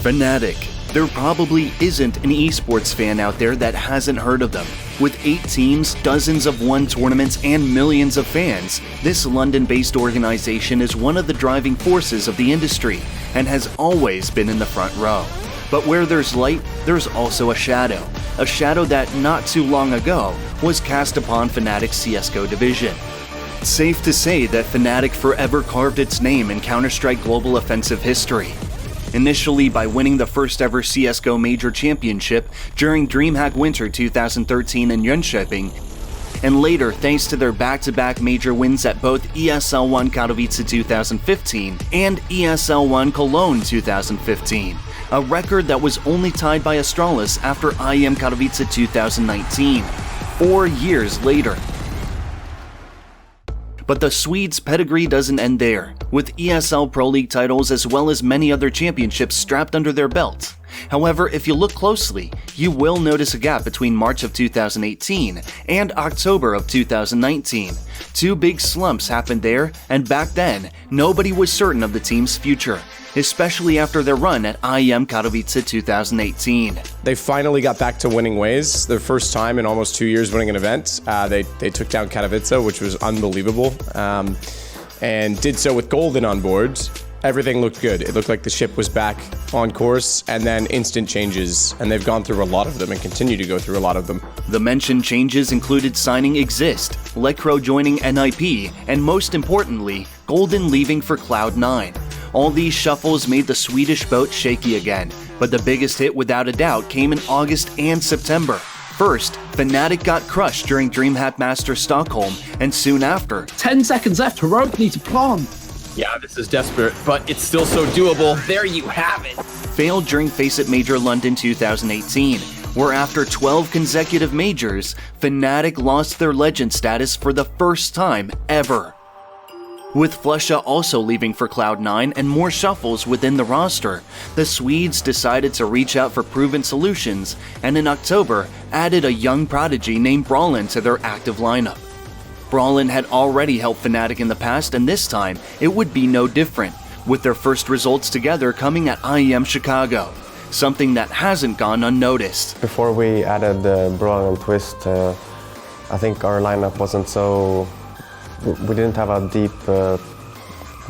Fnatic. There probably isn't an esports fan out there that hasn't heard of them. With 8 teams, dozens of won tournaments, and millions of fans, this London-based organization is one of the driving forces of the industry and has always been in the front row. But where there's light, there's also a shadow that not too long ago was cast upon Fnatic's CSGO division. Safe to say that Fnatic forever carved its name in Counter-Strike global offensive history. Initially by winning the first ever CSGO Major Championship during DreamHack Winter 2013 in Jönköping, and later thanks to their back-to-back major wins at both ESL One Katowice 2015 and ESL One Cologne 2015, a record that was only tied by Astralis after IEM Katowice 2019, 4 years later. But the Swedes' pedigree doesn't end there, with ESL Pro League titles as well as many other championships strapped under their belt. However, if you look closely, you will notice a gap between March of 2018 and October of 2019. 2 big slumps happened there, and back then, nobody was certain of the team's future, especially after their run at IEM Katowice 2018. They finally got back to winning ways. Their first time in almost 2 years winning an event. They took down Katowice, which was unbelievable, and did so with Golden on board. Everything looked good. It looked like the ship was back on course, and then instant changes, and they've gone through a lot of them and continue to go through a lot of them. The mentioned changes included signing Exist, Lecro joining NIP, and most importantly, Golden leaving for Cloud9. All these shuffles made the Swedish boat shaky again, but the biggest hit without a doubt came in August and September. First, Fnatic got crushed during DreamHack Masters Stockholm, and soon after, 10 seconds left, Heroic need to plant. Yeah, this is desperate, but it's still so doable. There you have it. Failed during Face It Major London 2018, where after 12 consecutive majors, Fnatic lost their legend status for the first time ever. With Flusha also leaving for Cloud9 and more shuffles within the roster, the Swedes decided to reach out for proven solutions, and in October added a young prodigy named Brawlin to their active lineup. Brawlin had already helped Fnatic in the past, and this time it would be no different, with their first results together coming at IEM Chicago, something that hasn't gone unnoticed. Before we added Brawlin and Twist, I think our lineup wasn't so... We didn't have a deep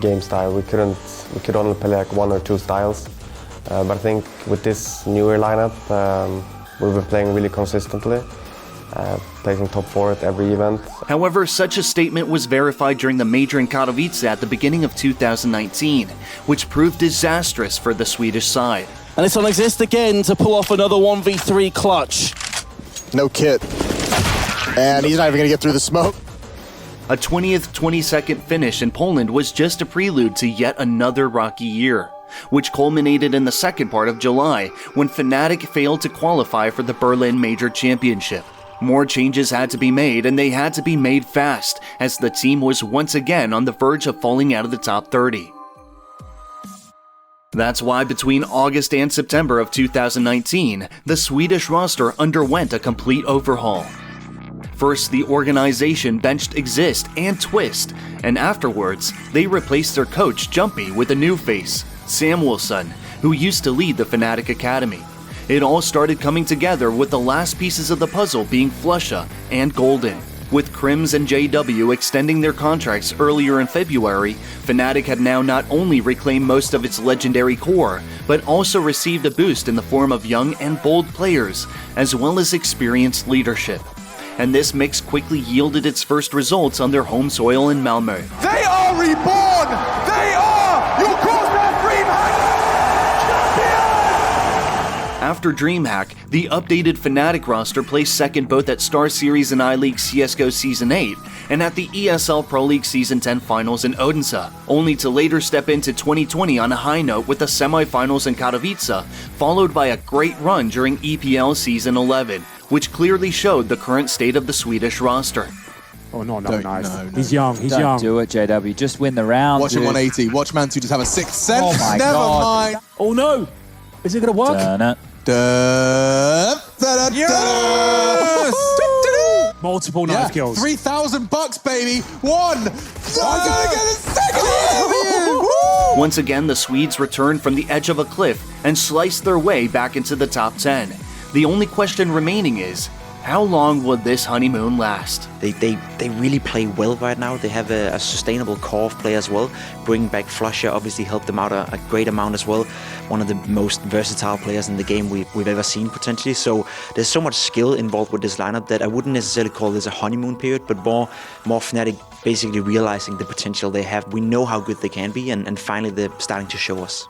game style. We could only play like 1 or 2 styles. But I think with this newer lineup, we've been playing really consistently, placing top 4 at every event. However, such a statement was verified during the major in Katowice at the beginning of 2019, which proved disastrous for the Swedish side. And it's on Exist again to pull off another 1v3 clutch. No kit. And he's not even going to get through the smoke. A 20th, 22nd finish in Poland was just a prelude to yet another rocky year, which culminated in the second part of July when Fnatic failed to qualify for the Berlin Major Championship. More changes had to be made, and they had to be made fast, as the team was once again on the verge of falling out of the top 30. That's why between August and September of 2019, the Swedish roster underwent a complete overhaul. First, the organization benched Exist and Twist, and afterwards, they replaced their coach Jumpy with a new face, Samuelsson, who used to lead the Fnatic Academy. It all started coming together with the last pieces of the puzzle being Flusha and Golden. With Crims and JW extending their contracts earlier in February, Fnatic had now not only reclaimed most of its legendary core, but also received a boost in the form of young and bold players, as well as experienced leadership. And this mix quickly yielded its first results on their home soil in Malmö. They are reborn! They are your Crossbow DreamHack champions! After DreamHack, the updated Fnatic roster placed second both at Star Series and I-League CSGO Season 8 and at the ESL Pro League Season 10 finals in Odense, only to later step into 2020 on a high note with the semifinals in Katowice, followed by a great run during EPL Season 11. Which clearly showed the current state of the Swedish roster. Oh, no, Don't- nice. no, no. He's young, he's Don't young. do it, JW. Just win the round. Watch him dude. 180. Watch Mantu just have a 6th sense. Oh my Never God. mind. Oh no! Is it gonna work? Turn it. Yes! Multiple knife kills. $3,000, baby. 1. I'm gonna get a second here. Woo! Once again, the Swedes returned from the edge of a cliff and sliced their way back into the top 10. The only question remaining is, how long will this honeymoon last? They really play well right now. They have a sustainable core of play as well. Bringing back Flusher obviously helped them out a great amount as well. One of the most versatile players in the game we've ever seen potentially. So there's so much skill involved with this lineup that I wouldn't necessarily call this a honeymoon period, but more Fnatic basically realizing the potential they have. We know how good they can be, and finally they're starting to show us.